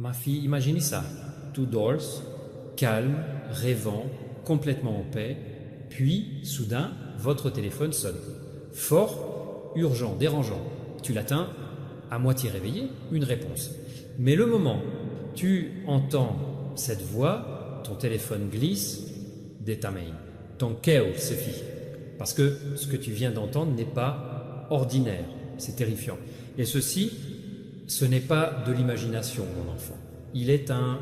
Ma fille, imaginez ça. Two doors, calme, rêvant, complètement en paix. Puis, soudain, votre téléphone sonne. Fort, urgent, dérangeant. Tu l'atteins, à moitié réveillé, une réponse. Mais le moment, tu entends cette voix, ton téléphone glisse de ta main. Ton cœur se fie. Parce que ce que tu viens d'entendre n'est pas ordinaire. C'est terrifiant. Et ceci, ce n'est pas de l'imagination, mon enfant. Il est un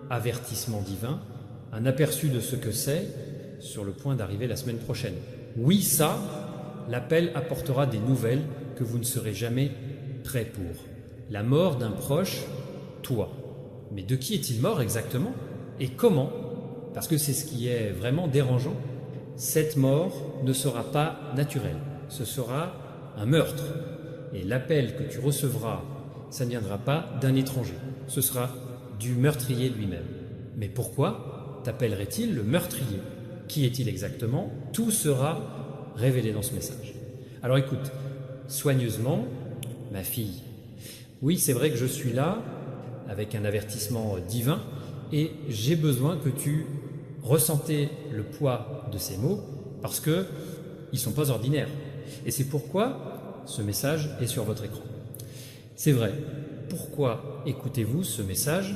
avertissement divin, un aperçu de ce que c'est sur le point d'arriver la semaine prochaine. Oui, ça, l'appel apportera des nouvelles que vous ne serez jamais prêt pour. La mort d'un proche, toi. Mais de qui est-il mort exactement? Et comment? Parce que c'est ce qui est vraiment dérangeant. Cette mort ne sera pas naturelle. Ce sera un meurtre. Et l'appel que tu recevras, ça ne viendra pas d'un étranger. Ce sera du meurtrier lui-même. Mais pourquoi t'appellerait-il le meurtrier? Qui est-il exactement? Tout sera révélé dans ce message. Alors écoute, soigneusement, ma fille, oui, c'est vrai que je suis là avec un avertissement divin et j'ai besoin que tu ressentes le poids de ces mots parce qu'ils ne sont pas ordinaires. Et c'est pourquoi ce message est sur votre écran. C'est vrai. Pourquoi écoutez-vous ce message?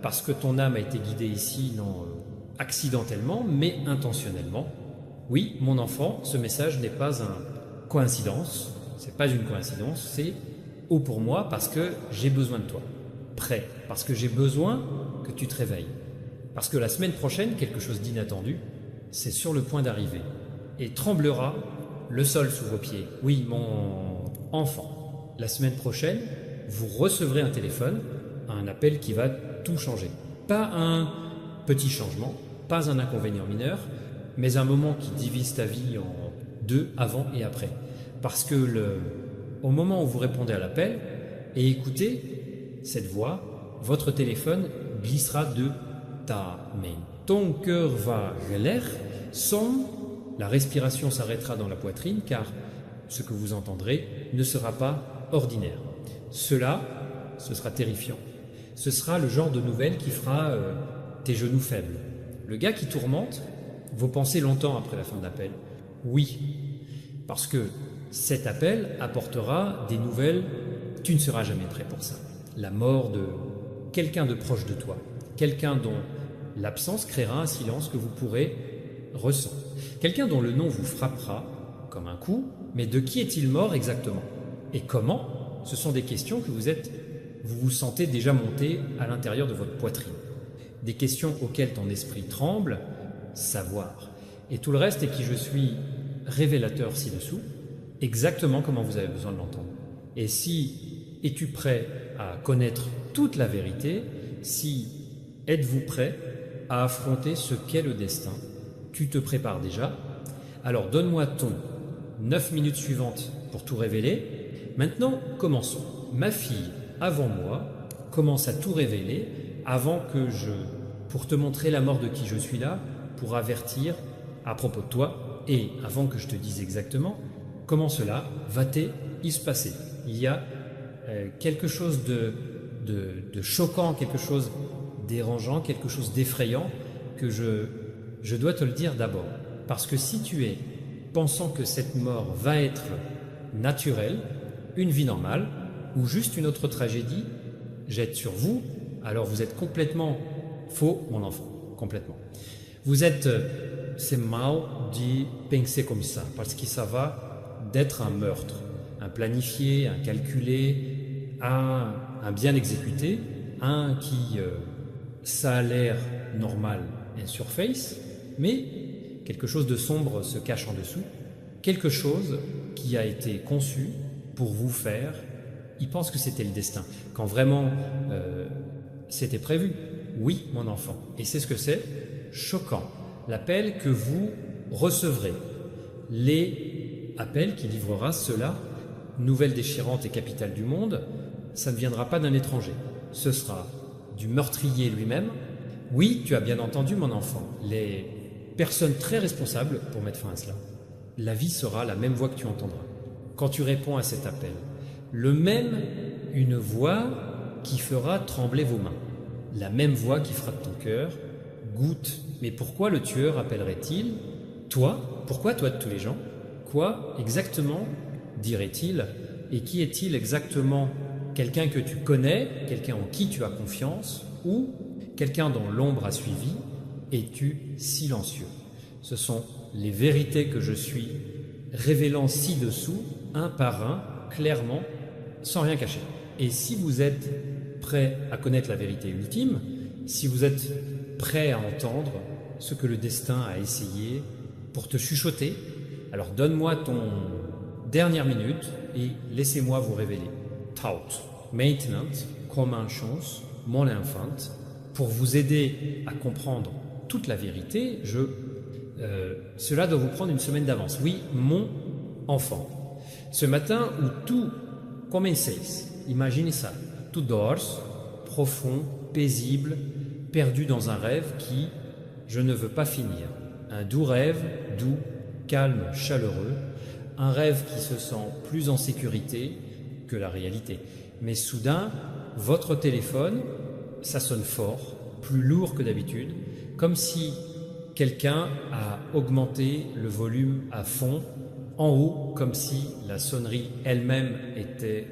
Parce que ton âme a été guidée ici, non accidentellement, mais intentionnellement. Oui, mon enfant, ce message n'est pas une coïncidence, c'est pas une coïncidence, c'est haut pour moi parce que j'ai besoin de toi. Prêt, parce que j'ai besoin que tu te réveilles. Parce que la semaine prochaine, quelque chose d'inattendu, c'est sur le point d'arriver. Et tremblera le sol sous vos pieds. Oui, mon enfant, la semaine prochaine, vous recevrez un téléphone, un appel qui va tout changer. Pas un petit changement, pas un inconvénient mineur, mais un moment qui divise ta vie en deux, avant et après. Parce que au moment où vous répondez à l'appel et écoutez cette voix, votre téléphone glissera de ta main. Ton cœur va geler, la respiration s'arrêtera dans la poitrine car ce que vous entendrez ne sera pas ordinaire. Cela, ce sera terrifiant. Ce sera le genre de nouvelle qui fera tes genoux faibles. Le gars qui tourmente vos pensées longtemps après la fin de l'appel. Oui, parce que cet appel apportera des nouvelles, tu ne seras jamais prêt pour ça. La mort de quelqu'un de proche de toi, quelqu'un dont l'absence créera un silence que vous pourrez ressentir. Quelqu'un dont le nom vous frappera comme un coup, mais de qui est-il mort exactement? Et comment? Ce sont des questions que vous vous sentez déjà monter à l'intérieur de votre poitrine. Des questions auxquelles ton esprit tremble, savoir. Et tout le reste est qui je suis révélateur ci-dessous, exactement comment vous avez besoin de l'entendre. Et si es-tu prêt à connaître toute la vérité? Si êtes-vous prêt à affronter ce qu'est le destin? Tu te prépares déjà? Alors donne-moi ton 9 minutes suivantes pour tout révéler. Maintenant, commençons. Ma fille, avant moi, commence à tout révéler avant que pour te montrer la mort de qui je suis là, pour avertir à propos de toi et avant que je te dise exactement comment cela va-t-il se passer. Il y a quelque chose de choquant, quelque chose dérangeant, quelque chose d'effrayant que je dois te le dire d'abord. Parce que si tu es pensant que cette mort va être naturelle, une vie normale, ou juste une autre tragédie jette sur vous, alors vous êtes complètement faux, mon enfant, complètement. Vous êtes, c'est mal de penser comme ça, parce que ça va d'être un meurtre, un planifié, un calculé, un bien exécuté, un qui, ça a l'air normal en surface, mais quelque chose de sombre se cache en dessous, quelque chose qui a été conçu pour vous faire. Il pense que c'était le destin, quand vraiment c'était prévu. Oui, mon enfant. Et c'est ce que c'est? Choquant. L'appel que vous recevrez. Les appels qui livrera cela, nouvelle déchirante et capitale du monde, ça ne viendra pas d'un étranger. Ce sera du meurtrier lui-même. Oui, tu as bien entendu, mon enfant. Les personnes très responsables pour mettre fin à cela. La vie sera la même voix que tu entendras. Quand tu réponds à cet appel, une voix qui fera trembler vos mains. la même voix qui frappe ton cœur. Goutte, mais pourquoi le tueur appellerait-il toi? Pourquoi toi de tous les gens? Quoi exactement dirait-il? Et qui est-il exactement? Quelqu'un que tu connais, quelqu'un en qui tu as confiance, ou quelqu'un dont l'ombre a suivi? Es-tu silencieux? Ce sont les vérités que je suis révélant ci-dessous, un par un, clairement, sans rien cacher. Et si vous êtes prêt à connaître la vérité ultime, si vous êtes prêt à entendre ce que le destin a essayé pour te chuchoter, alors donne-moi ton dernière minute et laissez-moi vous révéler. Taut, maintenant, comme chance, mon enfant, pour vous aider à comprendre toute la vérité, cela doit vous prendre une semaine d'avance. Oui, mon enfant. Ce matin où tout commençait, imaginez ça, tout dors, profond, paisible, perdu dans un rêve qui, je ne veux pas finir. Un doux rêve, doux, calme, chaleureux, un rêve qui se sent plus en sécurité que la réalité. Mais soudain, votre téléphone, ça sonne fort, plus lourd que d'habitude, comme si quelqu'un a augmenté le volume à fond, en haut, comme si la sonnerie elle-même était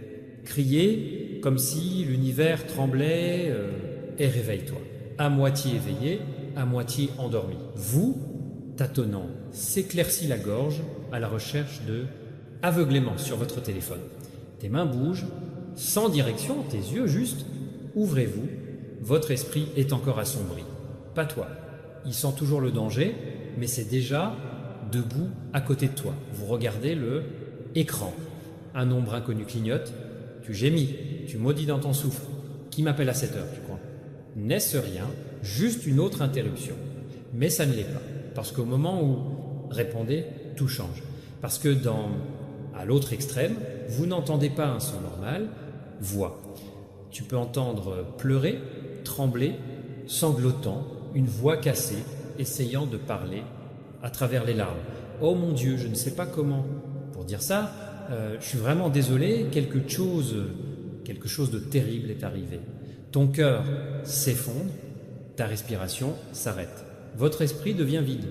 criée, comme si l'univers tremblait, et réveille-toi. À moitié éveillé, à moitié endormi. Vous, tâtonnant, s'éclaircit la gorge à la recherche de aveuglément sur votre téléphone. Tes mains bougent, sans direction, tes yeux juste, ouvrez-vous, votre esprit est encore assombri. Pas toi. Il sent toujours le danger, mais c'est déjà debout à côté de toi. Vous regardez le écran. Un nombre inconnu clignote. Tu gémis, tu maudis dans ton souffle. Qui m'appelle à cette heure, tu crois? N'est-ce rien, juste une autre interruption. Mais ça ne l'est pas, parce qu'au moment où répondez, tout change. Parce que à l'autre extrême, vous n'entendez pas un son normal, voix. Tu peux entendre pleurer, trembler, sanglotant, une voix cassée, essayant de parler à travers les larmes. Oh mon Dieu, je ne sais pas comment. Pour dire ça, je suis vraiment désolé, quelque chose de terrible est arrivé. Ton cœur s'effondre, ta respiration s'arrête. Votre esprit devient vide.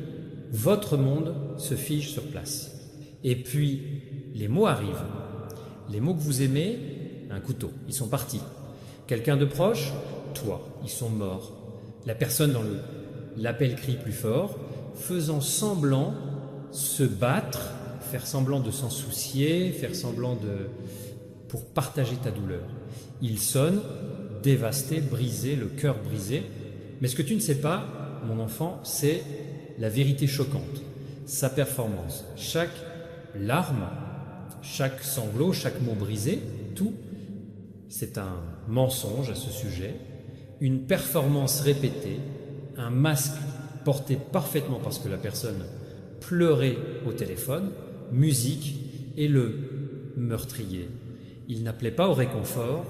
Votre monde se fige sur place. Et puis, les mots arrivent. Les mots que vous aimez, un couteau, ils sont partis. Quelqu'un de proche, toi, ils sont morts. La personne dans l'appel crie plus fort, faisant semblant se battre, faire semblant de s'en soucier, faire semblant pour partager ta douleur. Il sonne, dévasté, brisé, le cœur brisé. Mais ce que tu ne sais pas, mon enfant, c'est la vérité choquante, sa performance. Chaque larme, chaque sanglot, chaque mot brisé, tout, c'est un mensonge à ce sujet, une performance répétée, un masque porté parfaitement parce que la personne pleurait au téléphone, musique et le meurtrier. Il n'appelait pas au réconfort,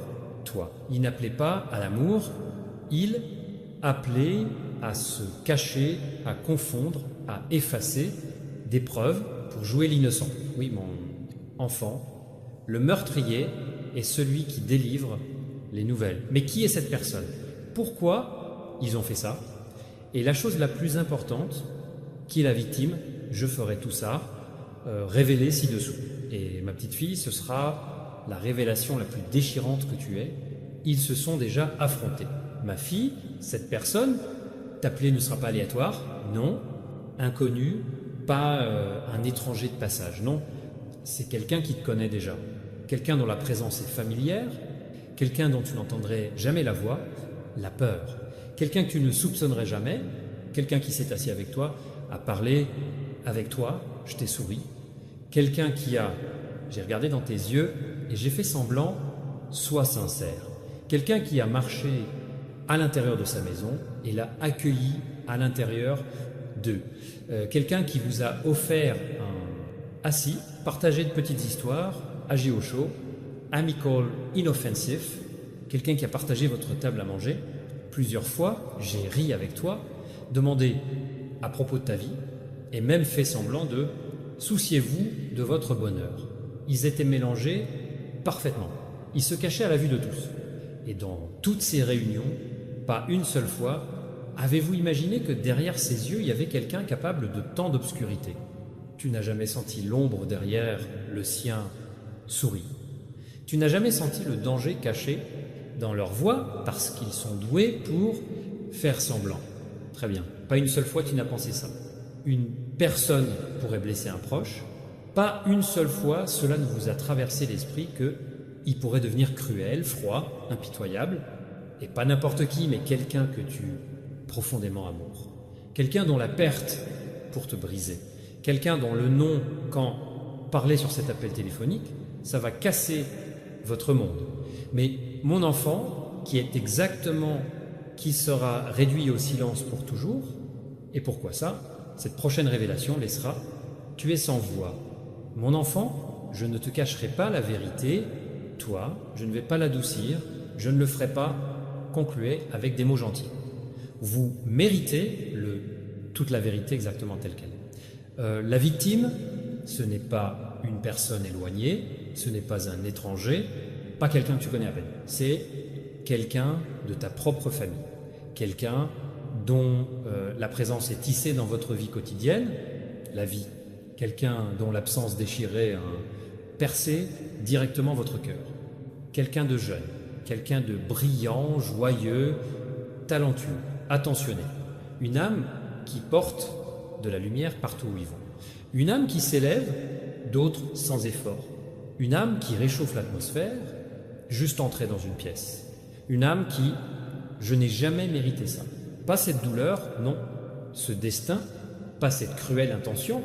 toi. Il n'appelait pas à l'amour, il appelait à se cacher, à confondre, à effacer des preuves pour jouer l'innocent. Oui, mon enfant, le meurtrier est celui qui délivre les nouvelles. Mais qui est cette personne? Pourquoi ils ont fait ça? Et la chose la plus importante, qui est la victime, je ferai tout ça, révélé ci-dessous. Et ma petite fille, ce sera la révélation la plus déchirante que tu aies. Ils se sont déjà affrontés. Ma fille, cette personne, t'appeler ne sera pas aléatoire, non. Inconnu, pas un étranger de passage, non. C'est quelqu'un qui te connaît déjà. Quelqu'un dont la présence est familière, quelqu'un dont tu n'entendrais jamais la voix, la peur. Quelqu'un que tu ne soupçonnerais jamais, quelqu'un qui s'est assis avec toi, a parlé avec toi, je t'ai souri. Quelqu'un j'ai regardé dans tes yeux et j'ai fait semblant, sois sincère. Quelqu'un qui a marché à l'intérieur de sa maison et l'a accueilli à l'intérieur d'eux. Quelqu'un qui vous a offert assis, partagé de petites histoires, agi au chaud, amical, inoffensif, quelqu'un qui a partagé votre table à manger. Plusieurs fois, j'ai ri avec toi, demandé à propos de ta vie et même fait semblant de « souciez-vous de votre bonheur ». Ils étaient mélangés parfaitement. Ils se cachaient à la vue de tous. Et dans toutes ces réunions, Pas une seule fois. Avez-vous imaginé que derrière ses yeux, il y avait quelqu'un capable de tant d'obscurité? Tu n'as jamais senti l'ombre derrière le sien sourit. Tu n'as jamais senti le danger caché dans leur voix parce qu'ils sont doués pour faire semblant. Très bien. Pas une seule fois tu n'as pensé ça. Une personne pourrait blesser un proche. Pas une seule fois cela ne vous a traversé l'esprit qu'il pourrait devenir cruel, froid, impitoyable. Et pas n'importe qui, mais quelqu'un que tu profondément amours. Quelqu'un dont la perte pour te briser. Quelqu'un dont le nom, quand parler sur cet appel téléphonique, ça va casser votre monde. Mais mon enfant, qui sera réduit au silence pour toujours, et pourquoi ça? Cette prochaine révélation laissera « Tu es sans voix. Mon enfant, je ne te cacherai pas la vérité, toi, je ne vais pas l'adoucir, je ne le ferai pas concluer avec des mots gentils. Vous méritez toute la vérité exactement telle qu'elle est. La victime, ce n'est pas une personne éloignée, ce n'est pas un étranger, pas quelqu'un que tu connais à peine. C'est quelqu'un de ta propre famille, quelqu'un dont la présence est tissée dans votre vie quotidienne, la vie, quelqu'un dont l'absence déchirait perçait directement votre cœur, quelqu'un de jeune, quelqu'un de brillant, joyeux, talentueux, attentionné, une âme qui porte de la lumière partout où ils vont, une âme qui s'élève, d'autres sans effort, une âme qui réchauffe l'atmosphère, juste entrer dans une pièce, une âme qui, je n'ai jamais mérité ça, pas cette douleur, non, ce destin, pas cette cruelle intention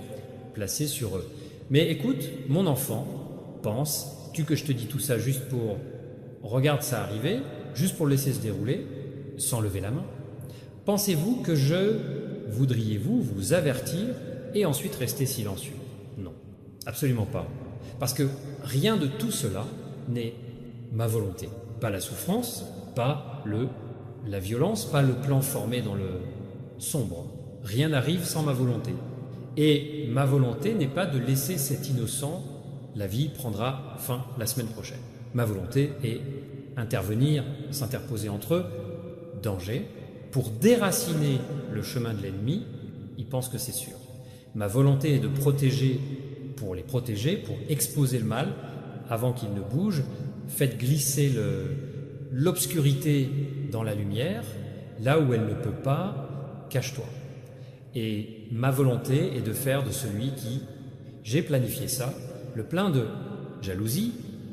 placée sur eux. Mais écoute, mon enfant, penses-tu que je te dis tout ça juste pour, regarde ça arriver, juste pour le laisser se dérouler, sans lever la main? Pensez-vous que voudriez-vous vous avertir et ensuite rester silencieux? Non, absolument pas. Parce que rien de tout cela n'est ma volonté. Pas la souffrance, pas la violence, pas le plan formé dans le sombre. Rien n'arrive sans ma volonté. Et ma volonté n'est pas de laisser cet innocent, la vie prendra fin la semaine prochaine. Ma volonté est intervenir, s'interposer entre eux, danger, pour déraciner le chemin de l'ennemi, ils pensent que c'est sûr. Ma volonté est de protéger, pour exposer le mal, avant qu'il ne bouge. Faites glisser l'obscurité dans la lumière, là où elle ne peut pas, cache-toi. Et ma volonté est de faire de celui qui, j'ai planifié ça, le plein de jalousie,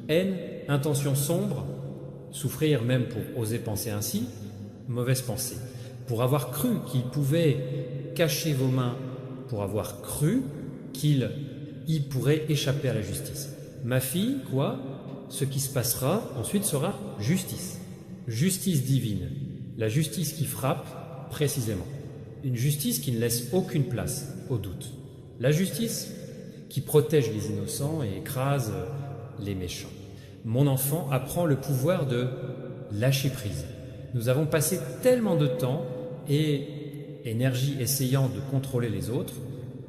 haine, intention sombre, souffrir même pour oser penser ainsi, mauvaise pensée, pour avoir cru qu'il pouvait cacher vos mains, pour avoir cru qu'il y pourrait échapper à la justice. Ma fille, quoi? Ce qui se passera ensuite sera justice. Justice divine. La justice qui frappe précisément. Une justice qui ne laisse aucune place au doute. La justice qui protège les innocents et écrase les méchants. Mon enfant apprend le pouvoir de lâcher prise. Nous avons passé tellement de temps et énergie essayant de contrôler les autres,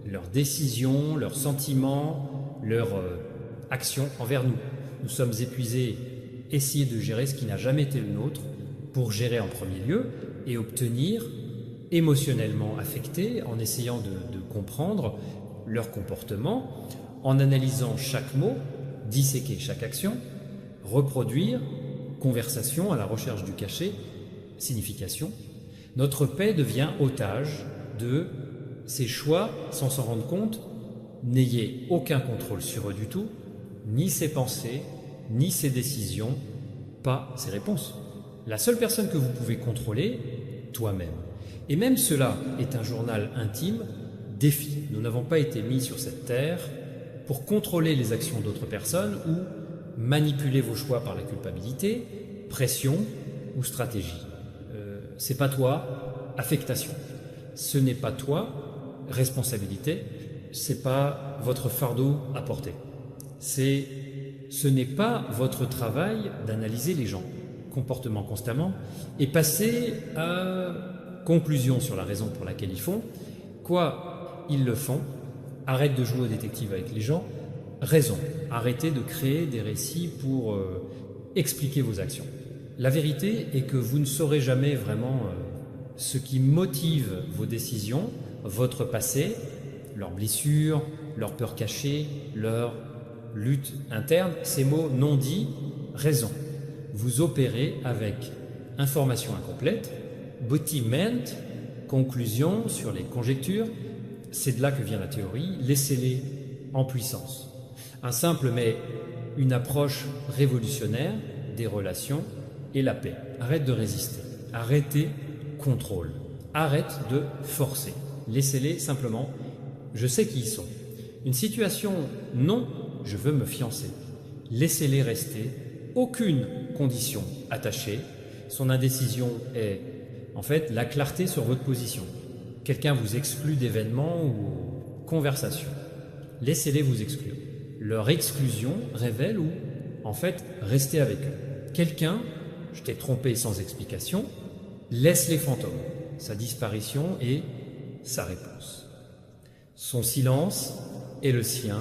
leurs décisions, leurs sentiments, leurs actions envers nous. Nous sommes épuisés, essayer de gérer ce qui n'a jamais été le nôtre pour gérer en premier lieu et obtenir émotionnellement affectés en essayant de comprendre leur comportement, en analysant chaque mot, disséquer chaque action, reproduire, conversation à la recherche du cachet, signification. Notre paix devient otage de ces choix sans s'en rendre compte. N'ayez aucun contrôle sur eux du tout, ni ses pensées, ni ses décisions, pas ses réponses. La seule personne que vous pouvez contrôler, toi-même. Et même cela est un journal intime, défi. Nous n'avons pas été mis sur cette terre pour contrôler les actions d'autres personnes ou manipuler vos choix par la culpabilité, pression ou stratégie. C'est pas toi, affectation. Ce n'est pas toi, responsabilité. C'est pas votre fardeau à porter. Ce n'est pas votre travail d'analyser les gens, comportement constamment, et passer à conclusion sur la raison pour laquelle ils font. Quoi, ils le font. Arrête de jouer au détective avec les gens. Raison. Arrêtez de créer des récits pour expliquer vos actions. La vérité est que vous ne saurez jamais vraiment ce qui motive vos décisions, votre passé, leurs blessures, leurs peurs cachées, leur lutte interne, ces mots non dits, raison. Vous opérez avec information incomplète, bâtiment, conclusion sur les conjectures, c'est de là que vient la théorie, laissez-les en puissance. Un simple mais une approche révolutionnaire des relations et la paix. Arrête de résister, arrêtez, contrôle, arrête de forcer, laissez-les simplement, je sais qui ils sont. Une situation, non, je veux me fiancer, laissez-les rester, aucune condition attachée, son indécision est en fait la clarté sur votre position. Quelqu'un vous exclut d'événements ou conversations, laissez-les vous exclure. Leur exclusion révèle ou, en fait, restez avec eux. Quelqu'un, je t'ai trompé sans explication, laisse les fantômes, sa disparition et sa réponse. Son silence est le sien,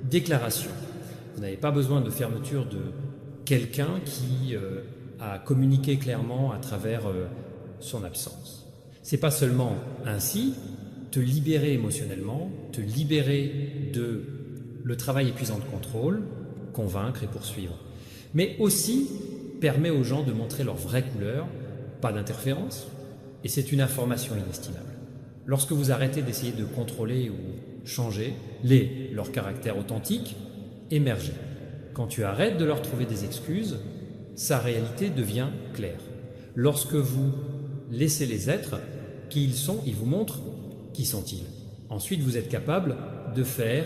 déclaration. Vous n'avez pas besoin de fermeture de quelqu'un qui a communiqué clairement à travers son absence. C'est pas seulement ainsi te libérer émotionnellement, te libérer de le travail épuisant de contrôle, convaincre et poursuivre, mais aussi permet aux gens de montrer leur vraie couleur, pas d'interférence, et c'est une information inestimable. Lorsque vous arrêtez d'essayer de contrôler ou changer, leur caractère authentique émerger. Quand tu arrêtes de leur trouver des excuses, sa réalité devient claire. Lorsque vous laissez les êtres qui ils sont, ils vous montrent qui sont-ils. Ensuite, vous êtes capable de faire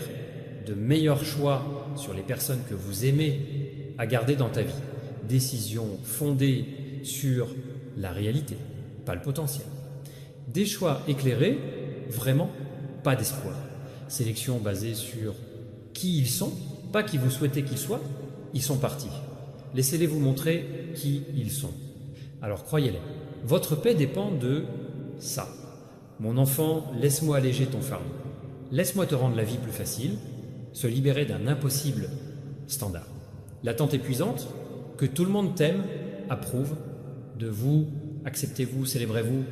de meilleurs choix sur les personnes que vous aimez à garder dans ta vie. Décisions fondées sur la réalité, pas le potentiel. Des choix éclairés, vraiment pas d'espoir. Sélection basée sur qui ils sont, pas qui vous souhaitez qu'ils soient, ils sont partis. Laissez-les vous montrer qui ils sont. Alors croyez-les, votre paix dépend de ça. Mon enfant, laisse-moi alléger ton fardeau. Laisse-moi te rendre la vie plus facile, se libérer d'un impossible standard. L'attente épuisante, que tout le monde t'aime, approuve, de vous, acceptez-vous, célébrez-vous,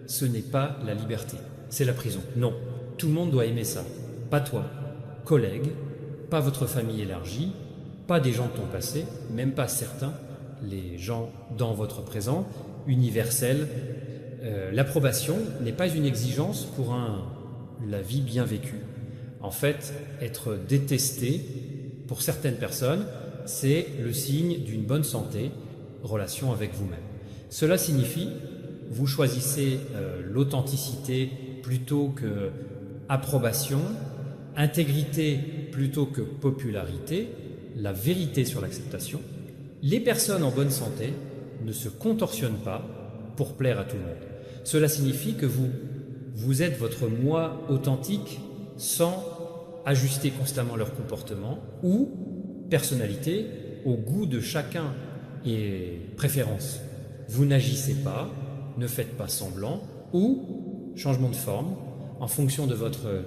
ce n'est pas la liberté, c'est la prison. Non, tout le monde doit aimer ça. Pas toi, collègue, pas votre famille élargie, pas des gens de ton passé, même pas certains, les gens dans votre présent, universel. L'approbation n'est pas une exigence pour la vie bien vécue. En fait, être détesté, pour certaines personnes, c'est le signe d'une bonne santé, relation avec vous-même. Cela signifie, vous choisissez l'authenticité plutôt que approbation, intégrité plutôt que popularité, la vérité sur l'acceptation. Les personnes en bonne santé ne se contorsionnent pas pour plaire à tout le monde. Cela signifie que vous êtes votre moi authentique sans ajuster constamment leur comportement ou personnalité au goût de chacun et préférence. Vous n'agissez pas, ne faites pas semblant ou changement de forme en fonction de votre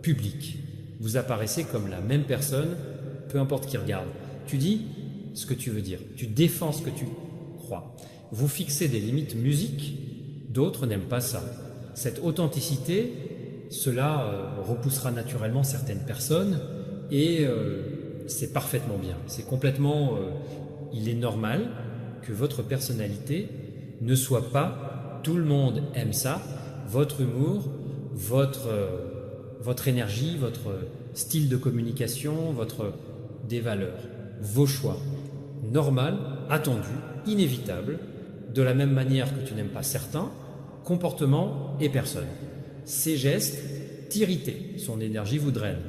public. Vous apparaissez comme la même personne, peu importe qui regarde. Tu dis ce que tu veux dire, tu défends ce que tu crois. Vous fixez des limites musiques, d'autres n'aiment pas ça. Cette authenticité, cela repoussera naturellement certaines personnes et c'est parfaitement bien. C'est complètement, il est normal que votre personnalité ne soit pas, tout le monde aime ça, votre humour, votre énergie, votre style de communication, des valeurs, vos choix, normal, attendu, inévitable, de la même manière que tu n'aimes pas certains, comportements et personnes. Ces gestes t'irritent, son énergie vous draine,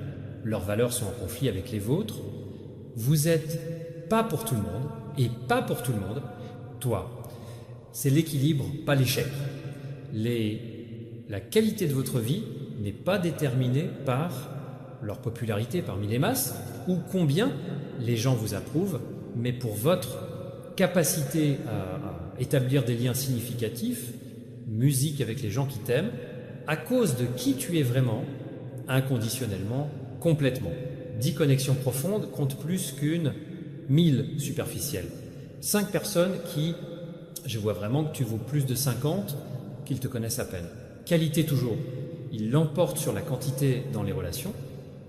leurs valeurs sont en conflit avec les vôtres, vous êtes pas pour tout le monde et pas pour tout le monde, toi. C'est l'équilibre, pas l'échec. La qualité de votre vie n'est pas déterminée par leur popularité parmi les masses ou combien les gens vous approuvent, mais pour votre capacité à établir des liens significatifs, musique avec les gens qui t'aiment, à cause de qui tu es vraiment, inconditionnellement, complètement. 10 connexions profondes comptent plus qu'une 1000 superficielles. 5 personnes qui, je vois vraiment que tu vaux plus de 50, qu'ils te connaissent à peine. Qualité toujours. Il l'emporte sur la quantité dans les relations.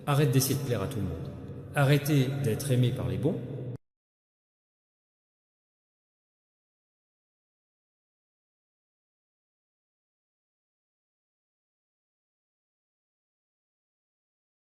Arrête d'essayer de plaire à tout le monde. Arrêtez d'être aimé par les bons